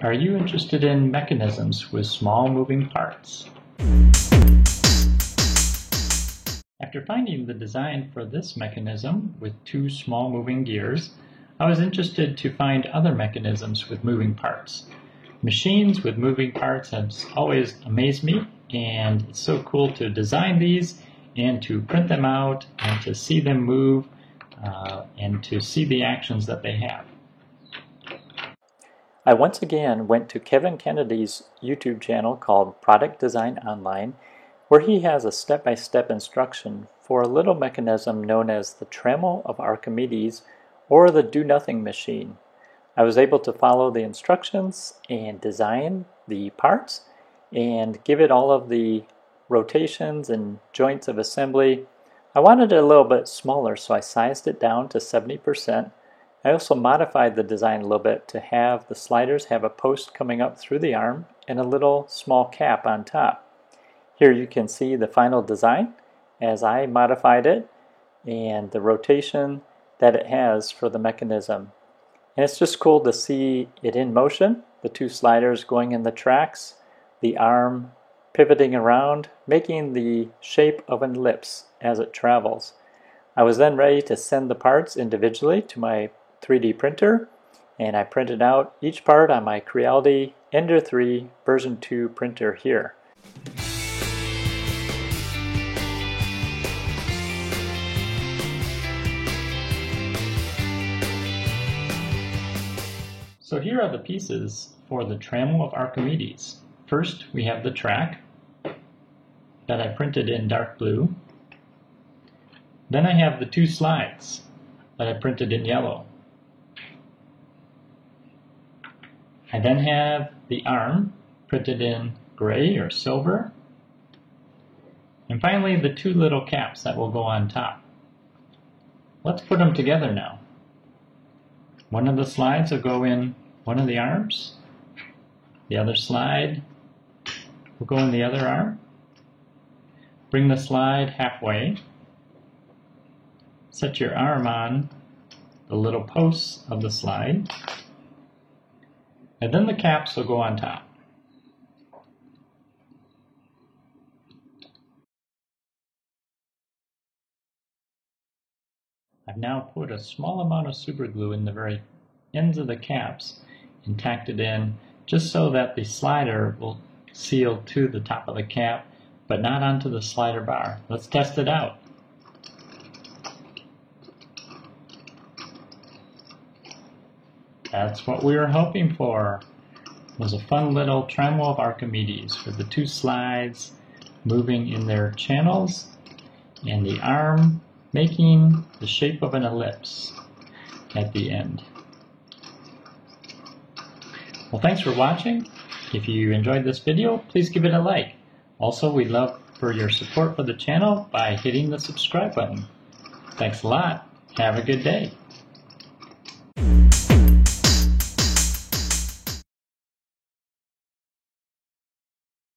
Are you interested in mechanisms with small moving parts? After finding the design for this mechanism with two small moving gears, I was interested to find other mechanisms with moving parts. Machines with moving parts have always amazed me, and it's so cool to design these and to print them out and to see them move and to see the actions that they have. I once again went to Kevin Kennedy's YouTube channel called Product Design Online, where he has a step-by-step instruction for a little mechanism known as the Trammel of Archimedes, or the do-nothing machine. I was able to follow the instructions and design the parts and give it all of the rotations and joints of assembly. I wanted it a little bit smaller, so I sized it down to 70%. I also modified the design a little bit to have the sliders have a post coming up through the arm and a little small cap on top. Here you can see the final design as I modified it and the rotation that it has for the mechanism. And it's just cool to see it in motion, the two sliders going in the tracks, the arm pivoting around, making the shape of an ellipse as it travels. I was then ready to send the parts individually to my 3D printer, and I printed out each part on my Creality Ender 3 version 2 printer here. So here are the pieces for the Trammel of Archimedes. First, we have the track that I printed in dark blue. Then I have the two slides that I printed in yellow. I then have the arm printed in gray or silver. And finally, the two little caps that will go on top. Let's put them together now. One of the slides will go in one of the arms. The other slide will go in the other arm. Bring the slide halfway. Set your arm on the little posts of the slide. And then the caps will go on top. I've now put a small amount of super glue in the very ends of the caps and tacked it in just so that the slider will seal to the top of the cap but not onto the slider bar. Let's test it out. That's what we were hoping for. It was a fun little Trammel of Archimedes with the two slides moving in their channels and the arm making the shape of an ellipse at the end. Well, thanks for watching. If you enjoyed this video, please give it a like. Also, we'd love for your support for the channel by hitting the subscribe button. Thanks a lot. Have a good day.